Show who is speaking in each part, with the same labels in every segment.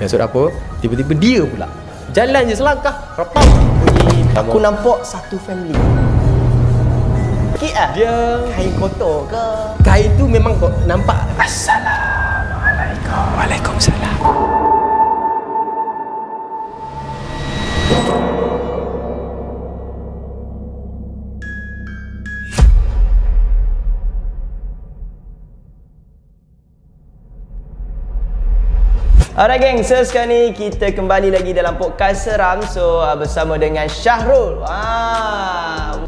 Speaker 1: Dia masuk dapur, tiba-tiba dia pula jalan je selangkah, repam bunyi.
Speaker 2: Aku nampak satu family. Sikit lah.
Speaker 1: Dia
Speaker 2: Kain kotor ke?
Speaker 1: kain tu memang kau nampak. Assalamualaikum. Waalaikumsalam.
Speaker 2: Alright geng, so sekarang ni kita kembali lagi dalam podcast seram. So bersama dengan Syahrul.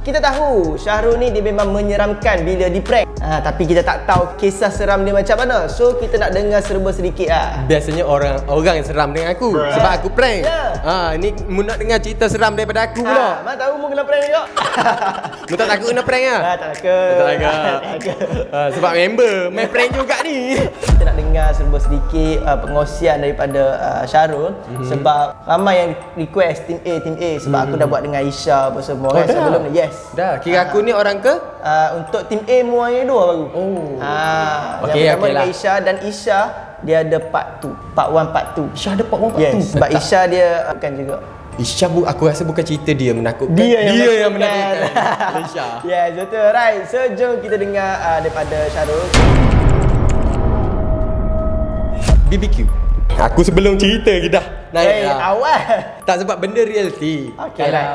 Speaker 2: Kita tahu Syahrul ni dia memang menyeramkan bila di prank. Tapi kita tak tahu kisah seram dia macam mana. So kita nak dengar serba sedikit lah.
Speaker 1: Biasanya orang yang seram dengan aku sebab aku prank. Ni mu nak dengar cerita seram daripada aku pula.
Speaker 2: Mana tahu mu kena prank juga.
Speaker 1: Mu tak takut kena prank ah?
Speaker 2: Tak takut.
Speaker 1: Tak takut. Sebab member main prank juga ni.
Speaker 2: Kita nak dengar serba sedikit pengosian daripada Syahrul. Sebab ramai yang request team A sebab aku dah buat dengan Isha apa semua kan sebelum ni. Yes.
Speaker 1: Dah, kira aku ni orang ke?
Speaker 2: Untuk team A mu hanya 2 baru.
Speaker 1: Okey,
Speaker 2: yang pertama
Speaker 1: lah.
Speaker 2: dengan Isha, dan Isha dia ada part 2, part 1, part 2.
Speaker 1: Isha ada part 1 part 2.
Speaker 2: Yes, sebab Isha dia bukan juga.
Speaker 1: Isha aku rasa bukan cerita dia menakutkan.
Speaker 2: Dia yang
Speaker 1: menakutkan. Isha.
Speaker 2: Yes, betul. Right. So jom kita dengar daripada Syahrul.
Speaker 1: BBQ. Aku sebelum cerita kita dah naik
Speaker 2: awal.
Speaker 1: Tak, sebab benda reality.
Speaker 2: Okey, right.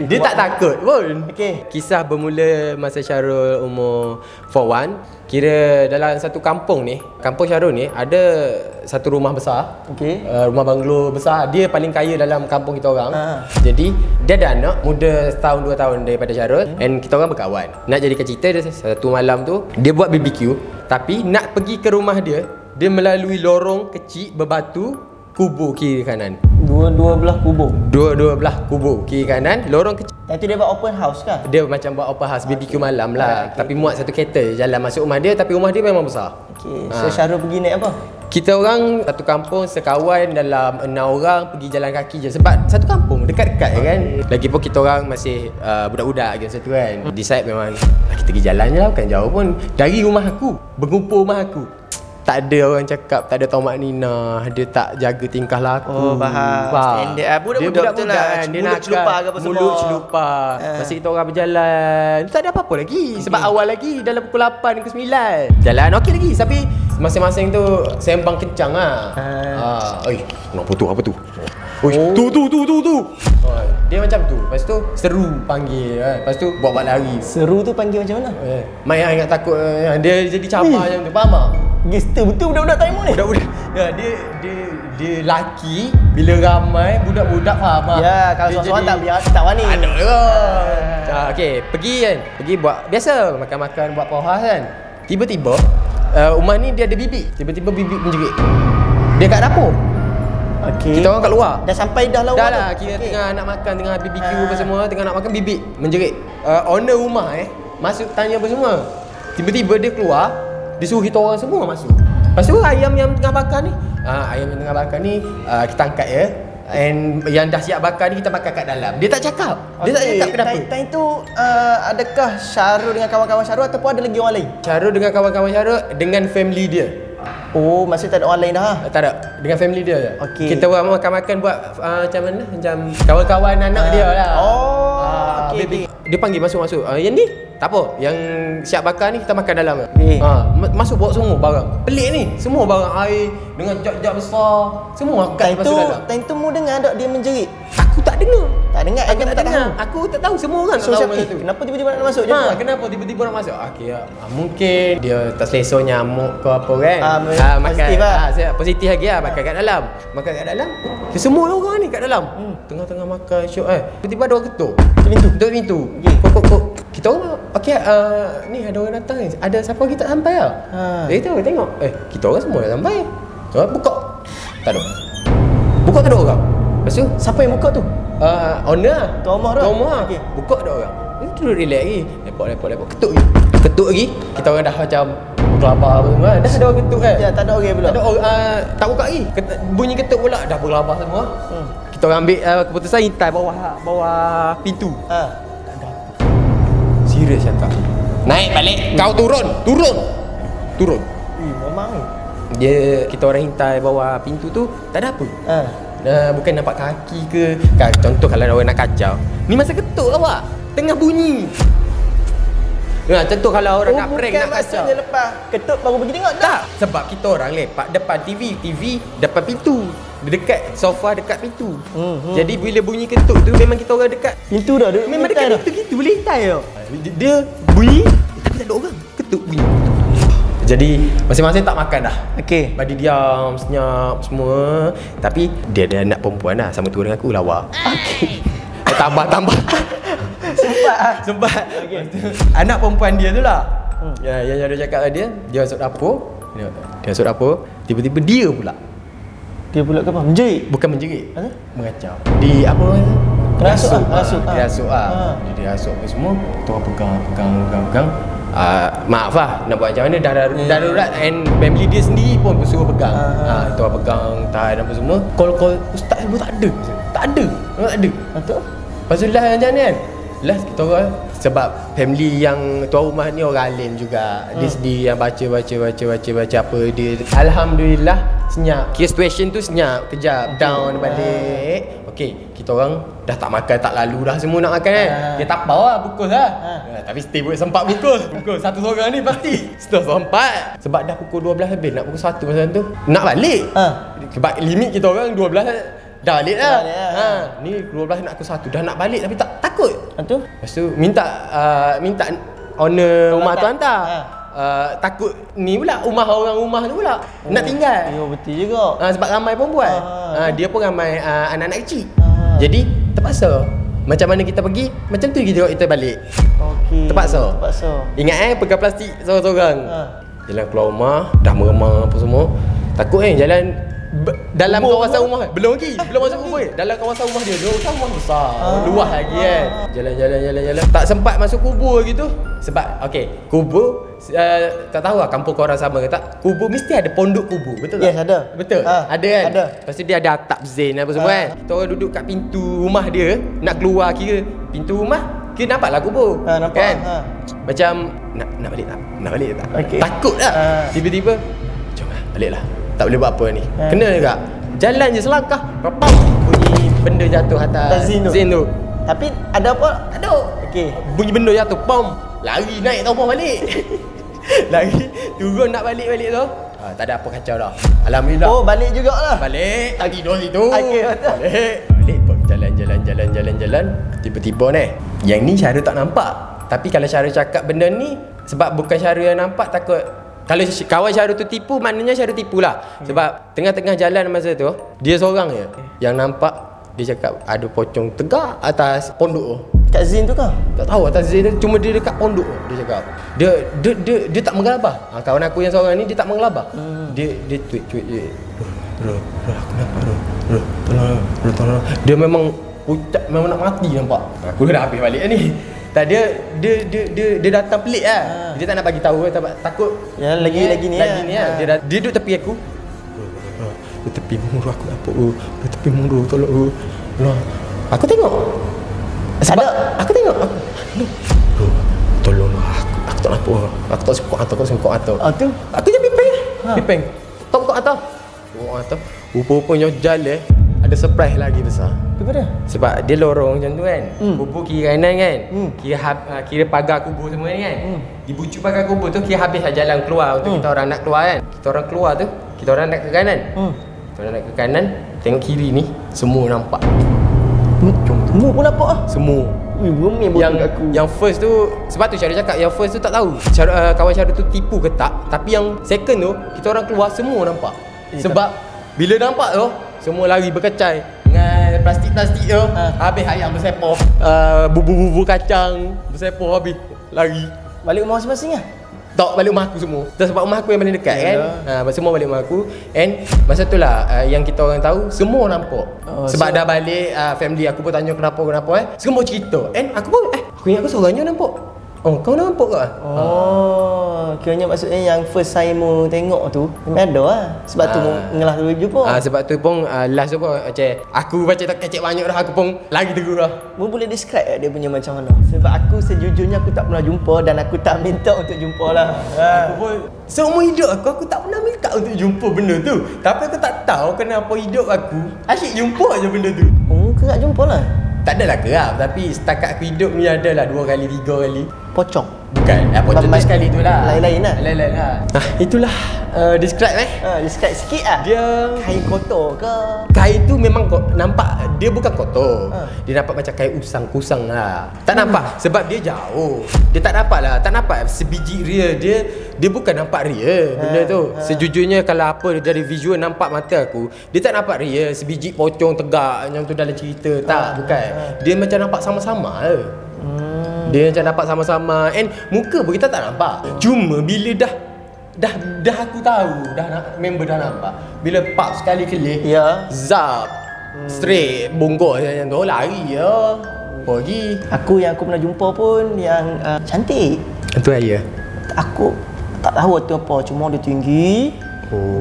Speaker 1: Dia tak takut pun.
Speaker 2: Okey.
Speaker 1: Kisah bermula masa Syahrul umur form 1. Kira dalam satu kampung ni, kampung Syahrul ni ada satu rumah besar.
Speaker 2: Okey.
Speaker 1: Rumah banglo besar. Dia paling kaya dalam kampung kita orang. Jadi dia ada anak muda setahun 2 tahun daripada Syahrul. And kita orang berkawan. Nak jadikan cerita dia, satu malam tu dia buat BBQ. Tapi nak pergi ke rumah dia melalui lorong kecil berbatu, kubur kiri kanan.
Speaker 2: Dua belah kubur.
Speaker 1: Dua belah kubur kiri kanan, lorong kecil.
Speaker 2: Dan tu dia buat open house kah?
Speaker 1: Dia macam buat open house, BBQ malam lah. Tapi muat satu kereta jalan masuk rumah dia, tapi rumah dia memang besar.
Speaker 2: Okey. So Syahrul pergi naik apa?
Speaker 1: Kita orang satu kampung sekawan dalam 6 orang pergi jalan kaki je. Sebab satu kampung dekat-dekat kan. Lagipun kita orang masih budak-budak lagi masa tu kan. Decide memang kita pergi jalan je lah, bukan jauh pun. Dari rumah aku, berkumpul rumah aku, tak ada orang cakap, tak ada Tomak Nina, dia tak jaga tingkah laku.
Speaker 2: Oh, faham. Standard. Budak-budak betul lah.
Speaker 1: Dia
Speaker 2: Mulut celupar ke apa semua.
Speaker 1: Mulut celupar. Masa kita orang berjalan, tak ada apa-apa lagi. Sebab awal lagi, dalam pukul 8 ke 9. Jalan okey lagi. Tapi masing-masing tu sembang kencang lah. Kenapa tu? Apa tu? Tu. Dia macam tu. Lepas tu seru panggil kan. Lepas tu buat lari.
Speaker 2: Seru tu panggil macam mana?
Speaker 1: Mai ingat takut dia jadi cabar macam tu. Faham tak?
Speaker 2: Gangster betul budak-budak time ni.
Speaker 1: Budak-budak. Dia laki bila ramai budak-budak faham tak?
Speaker 2: Ya, kalau seorang-seorang tak biar tak wani.
Speaker 1: Ada ke? Okey, pergi kan. Pergi buat biasa makan-makan buat pohas kan. Tiba-tiba rumah ni dia ada bibik. Tiba-tiba bibik menjerit. Dia kat dapur.
Speaker 2: Okey.
Speaker 1: Kita orang kat luar.
Speaker 2: Dah sampai dah lah.
Speaker 1: Dah lah, kira tengah nak makan, tengah BBQ apa semua, tengah nak makan bibik menjerit. Owner rumah masuk tanya apa semua. Tiba-tiba dia keluar, dia suruh kita orang semua masuk. Lepas tu ayam yang tengah bakar ni, ayam yang tengah bakar ni kita angkat ya. And yang dah siap bakar ni kita bakar kat dalam. Dia tak cakap. Dia tak cakap kenapa.
Speaker 2: Time tu adakah Syahrul dengan kawan-kawan Syahrul ataupun ada lagi orang lain?
Speaker 1: Syahrul dengan kawan-kawan Syahrul dengan family dia.
Speaker 2: Oh, maksudnya tak ada orang lain dah?
Speaker 1: Tak ada, dengan family dia je.
Speaker 2: Okey.
Speaker 1: Kita orang makan-makan buat macam mana? Macam kawan-kawan anak dia lah.
Speaker 2: Okey.
Speaker 1: Dia panggil masuk-masuk. Yang ni? Tak apa. Yang siap bakar ni kita makan dalam. Masuk bawa semua barang. Pelik ni. Semua barang air dengan jug-jug besar. Semua angkat masuk dalam.
Speaker 2: Time tu mu dengar tak dia menjerit?
Speaker 1: Aku tak dengar.
Speaker 2: Tak dengar?
Speaker 1: Aku tak dengar. Aku tak tahu, semua orang tak tahu benda tu.
Speaker 2: Kenapa tiba-tiba nak masuk je?
Speaker 1: Kenapa tiba-tiba nak masuk? Okey, mungkin dia tak selesa nyamuk ke apa kan.
Speaker 2: Positif lah.
Speaker 1: Positif lagi lah. Makan kat dalam. Makan kat dalam. Semua orang ni kat dalam. Tengah-tengah makan syok tiba-tiba ada orang ketuk pintu. Kok. Kita orang okey, ni ada orang datang ni. Ada siapa lagi tak sampai lah. Dia kata tengok. Kita orang semua dah sampai. Buka. Tak ada. Buka tak ada orang. Lepas tu
Speaker 2: siapa yang buka tu?
Speaker 1: Owner lah.
Speaker 2: Tuan rumah tu?
Speaker 1: Okey. Buka tak ada orang. Dia duduk relax lagi. Lepok. Ketuk lagi. Kita orang dah macam bergelabah apa semua. Dah ada orang ketuk kan?
Speaker 2: Ya, tak ada orang pula.
Speaker 1: Tak ada orang, tak buka lagi. Bunyi ketuk pula dah bergelabah semua. Kita orang ambil keputusan hintai bawah pintu. Tak ada apa. Serius cakap. Naik balik. Kau turun.
Speaker 2: Memang ni.
Speaker 1: Kita orang hintai bawah pintu tu tak ada apa. Bukan nampak kaki ke. Contoh kalau orang nak kacau, ni masa ketuk awak tengah bunyi. Contoh kalau orang nak prank nak kacau,
Speaker 2: maksudnya lepas ketuk baru pergi tengok
Speaker 1: tak? Sebab kita orang lepak depan TV depan pintu, dekat sofa dekat pintu. Jadi bila bunyi ketuk tu memang kita orang dekat
Speaker 2: pintu dah.
Speaker 1: Memang dekat pintu gitu boleh hintai tau. Dia bunyi tapi tak ada orang, ketuk bunyi. Jadi masing-masing tak makan dah.
Speaker 2: Okey.
Speaker 1: Badi diam, senyap semua. Tapi dia ada anak perempuan lah, sama tu dengan aku lawa.
Speaker 2: Okey.
Speaker 1: Tambah Sempat okay. Anak perempuan dia tu lah yang ada cakap dia masuk dapur. Dia masuk dapur, tiba-tiba dia pula
Speaker 2: ke apa? Menjerit?
Speaker 1: Bukan menjerit,
Speaker 2: apa?
Speaker 1: mengacau. Di apa?
Speaker 2: Kerasuk.
Speaker 1: Dia rasuk semua. Tu pegang. Maaf lah, nak buat macam mana, darurat and family dia sendiri pun suruh pegang. Tu pegang, tahan apa semua. Call ustaz semua tak ada. Betul? Lepas tu lah macam ni kan. Last kita orang, sebab family yang tuan rumah ni orang alim juga. Dia sendiri yang baca apa dia. Alhamdulillah senyap. Kira situation tu senyap. Kejap down balik. Okey, kita orang dah tak makan, tak lalu dah semua nak makan kan. Dia tapau lah, bungkus lah. Tapi still sempat bungkus satu seorang ni pasti. Setelah sempat. Sebab dah pukul 12 lebih, nak pukul 1 masa tu nak balik. Sebab limit kita orang 12 dah balik lah. Ni 12 nak ke 1 dah nak balik tapi tak takut. Lepas tu minta owner rumah tu hantar. Takut ni pula rumah tu pula nak tinggal.
Speaker 2: Ya betul juga.
Speaker 1: Sebab ramai perempuan. Dia pun ramai anak-anak kecil. Jadi terpaksa. Macam mana kita pergi, macam tu kita balik.
Speaker 2: Okey.
Speaker 1: Terpaksa. Ingat pegang plastik seorang-seorang. Jalan keluar rumah, dah meremang apa semua. Takut jalan dalam kawasan rumah. Belum masuk kubur. Dalam kawasan rumah dia rumah besar, luas lagi kan. Jalan. Tak sempat masuk kubur gitu. Sebab kubur tak tahu lah kampung korang sama ke tak. Kubur mesti ada pondok kubur, betul tak?
Speaker 2: Yes, ada.
Speaker 1: Betul. Ada kan?
Speaker 2: Ada.
Speaker 1: Lepas tu dia ada atap zen apa semua kan. Kita orang duduk kat pintu rumah dia, nak keluar kira pintu rumah, kira nampaklah kubur.
Speaker 2: Nampak
Speaker 1: kan? Macam nak balik tak? Nak balik tak? Takut lah. Tiba-tiba jom lah, balik lah. Tak boleh buat apa ni. Kena juga. Jalan je selangkah, repam bunyi benda jatuh atas zen tu.
Speaker 2: Tapi ada apa?
Speaker 1: Tak ada. Bunyi benda jatuh, pom. Lari naik tau balik. Lari turun nak balik tu. Tak ada apa kacau dah. Alhamdulillah.
Speaker 2: Balik jugalah.
Speaker 1: Balik, tak tidur situ.
Speaker 2: Betul.
Speaker 1: Balik pun jalan. Tiba-tiba ni, yang ni Syahra tak nampak. Tapi kalau Syahra cakap benda ni, sebab bukan Syahra yang nampak, takut kalau kawan Syahra tu tipu, maknanya Syahra tipu lah. Sebab tengah-tengah jalan masa tu, dia seorang je yang nampak. Dia cakap ada pocong tegak atas pondok tu.
Speaker 2: Kat Zin tu kah?
Speaker 1: Tak tahu atas Zin tu, cuma dia dekat pondok tu. Dia cakap Dia tak menggelabah. Kawan aku yang seorang ni, dia tak menggelabah. Dia cuit Roh, aku nampak Roh, tolong. Dia memang pucat, memang nak mati nampak. Aku dah habis balik ni. Tak, dia datang pelik lah. Dia tak nak bagi tahu, takut
Speaker 2: ya, lagi ni
Speaker 1: lah. Dia duduk tepi aku. Dia tepi muruh aku nampak. Dia tepi muruh, tolong. Aku tengok. Sebab aku tengok. Tolong aku tak nampak. Aku tak sengkok atau. Aku je pipeng. Tak buka atau. Rupa-rupanya jalan ada surprise lagi besar.
Speaker 2: Kenapa?
Speaker 1: Sebab dia lorong macam tu kan. Kubur kiri kanan kan. Kira pagar kubur semua ni kan. Di bucu pagar kubur tu kira habis lah jalan keluar untuk kita orang nak keluar kan. Kita orang keluar tu, kita orang nak ke kanan. Kita orang nak ke kanan, tengok kiri ni semua nampak.
Speaker 2: Semua pun nampak ah.
Speaker 1: Semua. Yang first tu, sebab tu Syahra cakap yang first tu tak tahu kawan Syahra tu tipu ke tak. Tapi yang second tu, kita orang keluar semua nampak. Sebab bila nampak tu, semua lari berkecai dengan plastik-plastik tu. Habis ayam bersepoh, bubur-bubur kacang bersepoh, habis lari
Speaker 2: balik rumah masing-masing lah.
Speaker 1: Tak, balik rumah aku semua. Sebab rumah aku yang paling dekat kan. Semua balik rumah aku. And masa tu lah yang kita orang tahu, semua nampak. Sebab dah balik, family aku pun tanya kenapa. Semua cerita. And aku pun aku ingat aku seorang je nampak. Oh, kau nampak ke?
Speaker 2: Kiranya maksudnya yang first saya mau tengok tu memang ada lah. Sebab tu ngelah tu jumpa.
Speaker 1: Sebab tu pun last tu pun aku baca tak kecek banyak dah, aku pun lagi tegur dah.
Speaker 2: Mu boleh describe tak dia punya macam mana? Sebab aku sejujurnya aku tak pernah jumpa dan aku tak minta untuk jumpa lah.
Speaker 1: Aku pun seumur hidup aku tak pernah minta untuk jumpa benda tu. Tapi aku tak tahu kenapa hidup aku asyik jumpa aja benda tu.
Speaker 2: Oh, kau tak jumpa lah?
Speaker 1: Tak adalah kerap, tapi setakat aku hidup ni adalah 2 kali 3 kali.
Speaker 2: Pocong?
Speaker 1: Bukan, pocong tu sekali tu lah.
Speaker 2: Lain-lain lah?
Speaker 1: Lain-lain lah. Itulah describe
Speaker 2: Describe sikit lah.
Speaker 1: Dia
Speaker 2: kain kotor ke?
Speaker 1: kain tu memang nampak dia bukan kotor. Dia nampak macam kain usang-kusang lah. Tak nampak sebab dia jauh. Dia tak nampak lah, tak nampak sebiji real dia bukan nampak real benda tu. Sejujurnya kalau apa dari visual nampak mata aku, dia tak nampak real sebiji pocong tegak yang tu dalam cerita. Tak, bukan. Dia macam nampak sama-sama je. Dia macam nampak sama-sama. And muka pun kita tak nampak. Cuma bila dah aku tahu, member dah nampak. Bila pap sekali kelih, zap, straight, bongkok macam tu, lari ya. Pergi.
Speaker 2: Aku yang aku pernah jumpa pun yang cantik.
Speaker 1: Itu ayah.
Speaker 2: Aku tak tahu tu apa, cuma dia tinggi.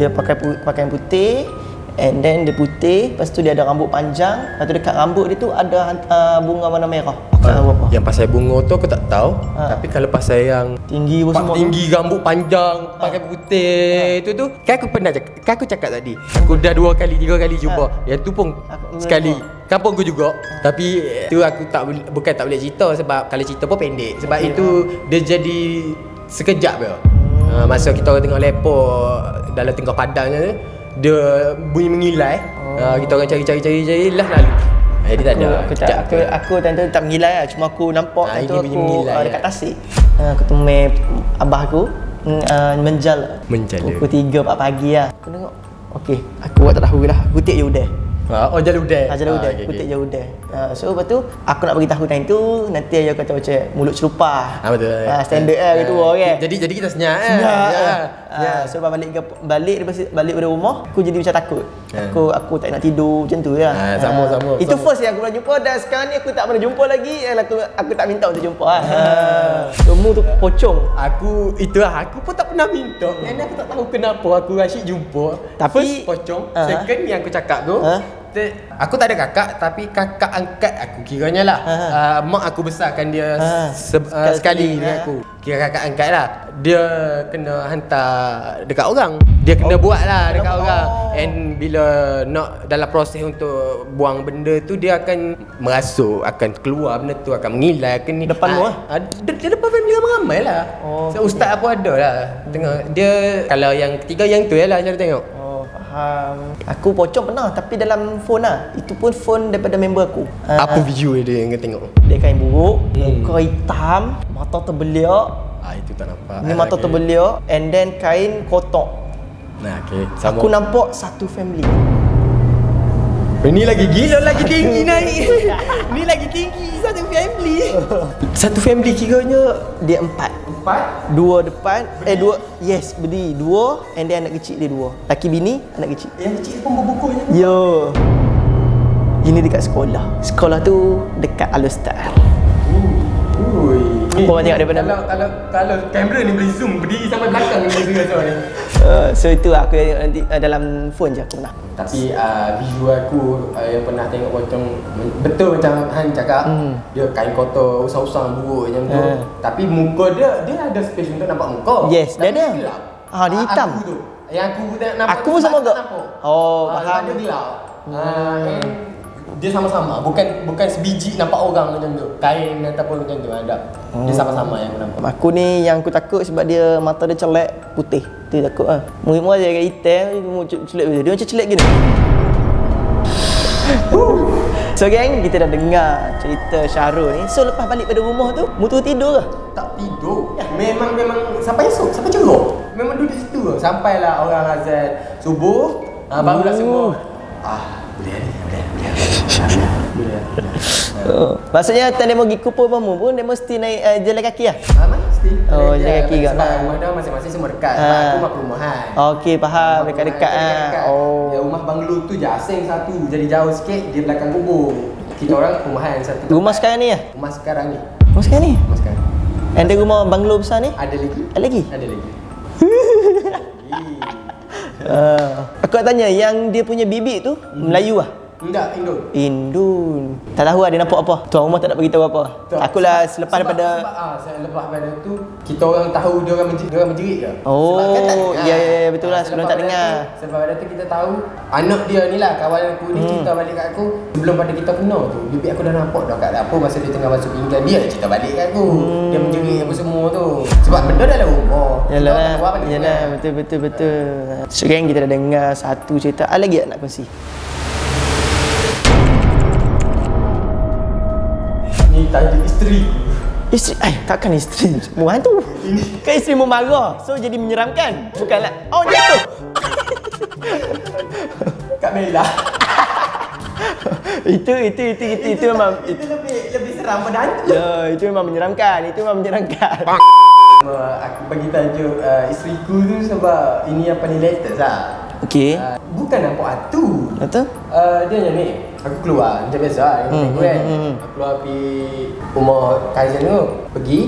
Speaker 2: Dia pakai pakaian putih. And then dia putih, lepas tu dia ada rambut panjang. Lepas tu dekat rambut dia tu ada bunga warna merah. Aku tak tahu apa.
Speaker 1: Yang pasal bunga tu aku tak tahu. Tapi kalau pasal yang
Speaker 2: tinggi semua
Speaker 1: tinggi, rambut panjang, pakai putih, itu tu kan aku pernah kan aku cakap tadi. Aku dah 2 kali 3 kali jumpa. Yang tu pun sekali. Kampung aku juga. Tapi tu aku bukan tak boleh cerita sebab kalau cerita pun pendek. Sebab itu dia jadi sekejap je. Masa kita orang tengok lepak dalam tengah padangnya tu, dia bunyi mengilai. Kita orang cari lah lalu. Dia tak ada.
Speaker 2: Aku tentu tak mengilai lah. Cuma aku nampak tentu aku dekat
Speaker 1: lah.
Speaker 2: Tasik. Aku temui abah aku menjal pukul 3-4 pagi lah. Aku tengok, okey, aku tak tahu lah. Butik je udah.
Speaker 1: Jalan udah.
Speaker 2: Jalan udah. Butik je udah. So lepas tu aku nak bagi tahu time tu, nanti ayah kata macam mulut celupah.
Speaker 1: Betul.
Speaker 2: Standard gitu kan.
Speaker 1: Jadi kita senyap.
Speaker 2: So balik pada rumah, aku jadi macam takut. Aku tak nak tidur macam tu lah.
Speaker 1: Sama.
Speaker 2: Itu first yang aku pernah jumpa dan sekarang ni aku tak pernah jumpa lagi. Aku tak minta untuk jumpa lah. Kamu tu pocong.
Speaker 1: Aku pun tak pernah minta. Dan aku tak tahu kenapa aku asyik jumpa.
Speaker 2: Tapi
Speaker 1: first pocong, second yang aku cakap tu, aku tak ada kakak, tapi kakak angkat aku kiranya lah. Mak aku besarkan dia sekali dengan aku. Kira kakak angkat lah. Dia kena hantar dekat orang. Dia kena buat lah dekat orang. And bila nak dalam proses untuk buang benda tu, dia akan merasuk, akan keluar benda tu, akan mengilai, akan ni.
Speaker 2: Depan lu lah?
Speaker 1: Dia depan family ramai lah. So, ustaz pun ada lah. Tengok dia, kalau yang ketiga yang tu lah cara tengok.
Speaker 2: Aku pocong pernah tapi dalam phone lah. Itu pun phone daripada member aku.
Speaker 1: Apa video dia yang kau tengok?
Speaker 2: Dia kain buruk, muka hitam, mata terbeliak.
Speaker 1: Itu tak nampak.
Speaker 2: Ni mata terbeliak and then kain kotak.
Speaker 1: Sama.
Speaker 2: Aku nampak satu family.
Speaker 1: Ini lagi gila, lagi tinggi naik. Ni lagi tinggi, satu family. Satu family kiranya
Speaker 2: dia 4. 2 depan, 2 yes, berdiri 2 and then anak kecil dia 2. Laki bini, anak kecil.
Speaker 1: Yang kecil pun berbuku je.
Speaker 2: Yo. Ini dekat sekolah. Sekolah tu dekat Al-Ustaz. Kau tengok daripada
Speaker 1: kalau kamera ni boleh zoom berdiri sampai belakang ni semua ni.
Speaker 2: So itu aku nanti dalam phone je aku pernah.
Speaker 1: Tapi visual aku yang pernah tengok pocong betul macam Han cakap. Dia kain kotor, usang-usang buruk macam tu. Tapi muka dia ada space untuk nampak muka.
Speaker 2: Yes, dia ada.
Speaker 1: Gelap.
Speaker 2: Dia hitam.
Speaker 1: Aku tu. Yang aku nampak.
Speaker 2: Aku pun sama ke?
Speaker 1: Faham. Dia gelap. Dia sama-sama, bukan sebiji nampak orang macam tu. Kain ataupun macam tu ada. Dia sama-sama yang aku nampak.
Speaker 2: Aku ni yang aku takut sebab dia mata dia celak putih. Tu takut ah. Murid-murid dia kat hitam, celak dia. Dia macam celak gini. So geng, kita dah dengar cerita Syahrul ni. So lepas balik pada rumah tu, mutu tidur ke?
Speaker 1: Tak tidur. Memang sampai esok, sampai cerah. Memang duduk di situ. Sampailah orang azan subuh, barulah semua. Boleh.
Speaker 2: Maksudnya tak demo pergi kupur mamu pun dia mesti naik jalan kaki lah?
Speaker 1: Mesti.
Speaker 2: Jalan kaki ke?
Speaker 1: Sebab rumah dia masing-masing semua dekat. Sebab aku rumah perumahan.
Speaker 2: Okey, faham. Dekat-dekat
Speaker 1: Ya, rumah banglo tu je asing satu. Jadi jauh sikit, dia belakang kubur. Kita orang perumahan satu.
Speaker 2: Rumah sekarang ni ya?
Speaker 1: Rumah sekarang ni.
Speaker 2: Rumah sekarang ni?
Speaker 1: Rumah sekarang.
Speaker 2: Ada rumah banglo besar ni?
Speaker 1: Ada lagi.
Speaker 2: Ada lagi?
Speaker 1: Ada lagi.
Speaker 2: Aku nak tanya, yang dia punya bibik tu Melayu lah?
Speaker 1: Enggak,
Speaker 2: Indon. Tak tahu lah dia nampak apa. Tuan rumah tak nak beritahu apa. Akulah selepas daripada
Speaker 1: lepas pada tu kita orang tahu dia orang menjerit ke.
Speaker 2: Oh,
Speaker 1: sebab kan tak dengar.
Speaker 2: ya betul lah, sebelum tak dengar.
Speaker 1: Sebab pada tu kita tahu anak dia ni lah, kawan aku ni cerita balik kat aku sebelum pada kita kenal tu. Bibik aku dah nampak dah kat dapur masa dia tengah masuk pinggan dia cerita balik kat aku. Dia menjerit apa semua tu. Sebab benda dalam rumah.
Speaker 2: Yalah, betul. So geng, kita dah dengar satu cerita. Ada lagi tak nak kongsi?
Speaker 1: Ni tadi isteri.
Speaker 2: Isteri? Takkan isteri mu hantu. Kan isteri mu marah, so jadi menyeramkan. Bukanlah. Oh, jatuh.
Speaker 1: Kak Mela.
Speaker 2: itu memang
Speaker 1: itu lebih seram pada hantu.
Speaker 2: Ya, itu memang menyeramkan.
Speaker 1: Aku bagi tajuk isteriku tu sebab ini yang paling latest lah.
Speaker 2: Okey.
Speaker 1: Bukan nampak hantu.
Speaker 2: Betul?
Speaker 1: Dia macam ni. Aku keluar macam biasa dengan aku kan. Aku keluar pergi rumah cousin tu, pergi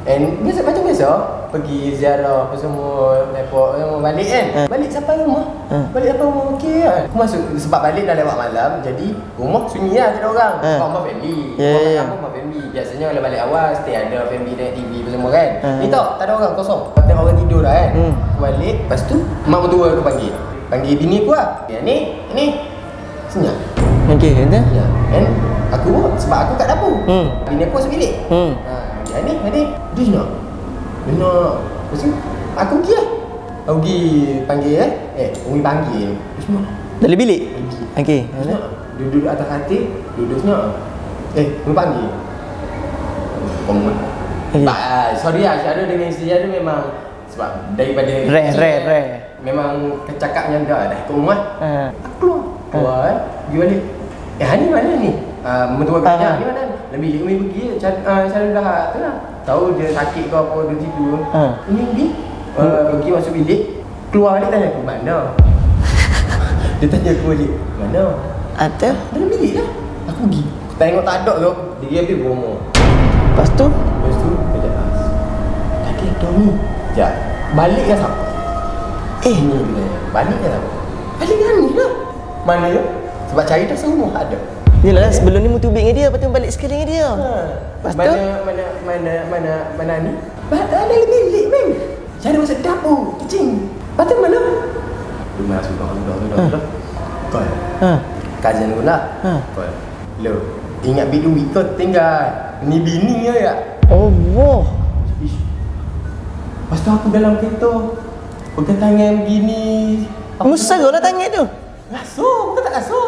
Speaker 1: and biasa macam biasa pergi ziarah apa semua, lepak balik kan. Balik sampai rumah. Okey kan. Aku masuk sebab balik dah lewat malam, jadi rumah sunyi lah, tak ada orang. Rumah family. Rumah family. Biasanya kalau balik awal stay ada family tengok TV apa semua kan. Ni tak ada orang, kosong. Tengok orang tidur dah kan. Aku balik, lepas tu mak mertua aku panggil bini aku lah. Ni senyap.
Speaker 2: Okey, kata?
Speaker 1: Ya. And aku sebab aku kat dapur. Bini aku masuk bilik. Ni dia nak. Lepas tu aku pergi lah. Aku pergi panggil Umi panggil. Dia semua.
Speaker 2: Dalam bilik? Okey.
Speaker 1: Duduk atas katil, duduk senyap. Umi panggil. Komen. Sorry lah, Syahdu dengan isteri Syahdu memang sebab daripada
Speaker 2: rare.
Speaker 1: Memang kecakapnya dah ikut rumah. Aku keluar, pergi balik. Hani mana ni? Mertua kanya ni mana? Lebih bilik Umi pergi cara dah tu lah. Tahu dia sakit ke apa duduk situ. Ini pergi pergi masuk bilik, keluar balik tanya aku mana. Dia tanya aku balik, mana?
Speaker 2: Ada?
Speaker 1: Dalam bilik lah. Aku pergi. Tengok tak ada tu. Dia habis berumur.
Speaker 2: Lepas tu
Speaker 1: kejap. Kaki ada ni. Sekejap. Balik kan siapa? Ni dia tanya. Balik kan siapa? Balik kan ni lah. Mana ya? Sebab cari dah semua ada.
Speaker 2: Yelah, sebelum ni mu tubik dengan dia, lepas tu balik sekali dengan dia. Lepas tu
Speaker 1: mana ni? Ada bilik mem. Saya ada masuk dapur, kecing. Lepas tu mana? Dia masuk dah. Kau. Cousin aku lah. Kau. Lo, ingat duit kau tinggal. Ni bini ya.
Speaker 2: Oh, wow.
Speaker 1: Lepas tu aku dalam kereta pegang tangan begini.
Speaker 2: Musar lah tangan tu.
Speaker 1: Rasuh, bukan tak rasuh.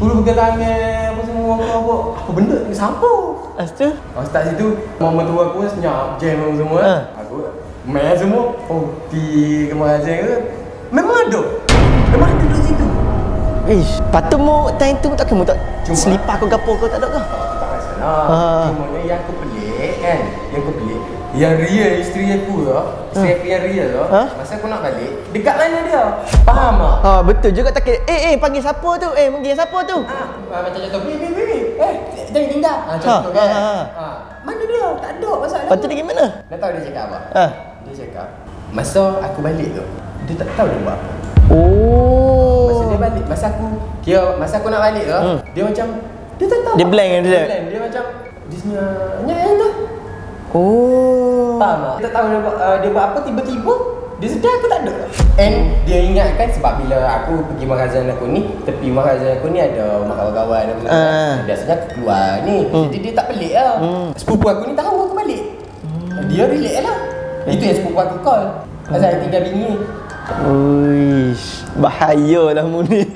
Speaker 1: Aku pegang tangan apa semua apa benda ni siapa?
Speaker 2: Lepas tu?
Speaker 1: Start situ mama tua aku senyap jam apa semua. Aku main semua. Di kemana ke? Memang ada duduk situ.
Speaker 2: Patut mu time tu tak kamu tak selipar kau gapo kau tak ada ke?
Speaker 1: Tak masalah. Cuma yang aku pelik kan. Yang real isteri aku tu, isteri aku yang real tu, masa aku nak balik, dekat mana dia? Faham tak?
Speaker 2: Betul juga tak kira. Panggil siapa tu? Panggil siapa tu?
Speaker 1: Macam contoh, Bibi. Jangan tinggal. Contoh kan. Mana dia? Tak ada masalah.
Speaker 2: Lepas tu dia gimana?
Speaker 1: Dah tahu dia cakap apa? Dia cakap, masa aku balik tu, dia tak tahu dia buat apa.
Speaker 2: Oh.
Speaker 1: Masa dia balik, masa aku nak balik tu, dia macam, dia tak tahu.
Speaker 2: Dia blank dia.
Speaker 1: Dia macam, dia senyap tu.
Speaker 2: Oh.
Speaker 1: Faham tak? Dia tak tahu dia buat apa, tiba-tiba dia sedar aku tak ada. And dia ingatkan sebab bila aku pergi magazin aku ni, tepi magazin aku ni ada rumah kawan-kawan apa semua. Biasanya aku keluar ni. Jadi dia tak pelik lah. Sepupu aku ni tahu aku balik. Dia relax lah. Itu yang sepupu aku call. Pasal tinggal bini.
Speaker 2: Uish, bahayalah mu ni.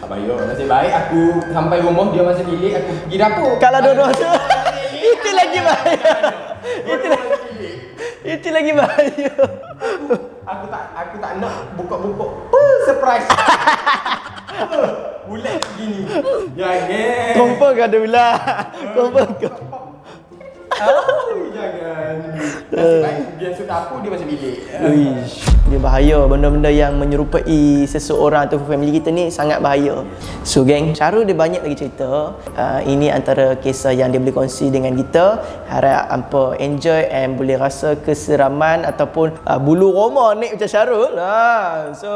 Speaker 1: Bahaya. Nasib baik aku sampai rumah, dia masuk bilik, aku pergi dapur.
Speaker 2: Kalau dua-dua tu itu lagi bahaya. Itu lagi bahaya.
Speaker 1: Aku tak nak buka-buka. Surprise. Bulat begini. Jangan.
Speaker 2: Confirm kau ada ular. Confirm kau.
Speaker 1: Jangan. Nasib baik dia masuk dapur, dia masuk bilik.
Speaker 2: Uish, dia bahaya. Benda-benda yang menyerupai seseorang atau family kita ni sangat bahaya. So geng, Syahrul dia banyak lagi cerita. Ini antara kisah yang dia boleh kongsi dengan kita. Harap hampa enjoy and boleh rasa keseraman ataupun bulu roma naik macam Syahrul. So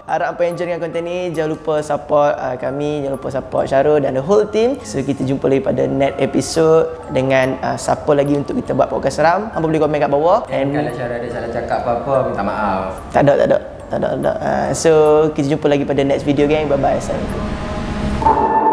Speaker 2: harap hampa enjoy dengan konten ni. Jangan lupa support kami, jangan lupa support Syahrul dan the whole team. So kita jumpa lagi pada next episode dengan siapa lagi untuk kita buat podcast seram. Hampa boleh komen kat bawah.
Speaker 1: And kalau Syahrul ada salah cakap apa-apa, minta maaf.
Speaker 2: Tak ada. So kita jumpa lagi pada next video geng. Bye bye. Assalamualaikum.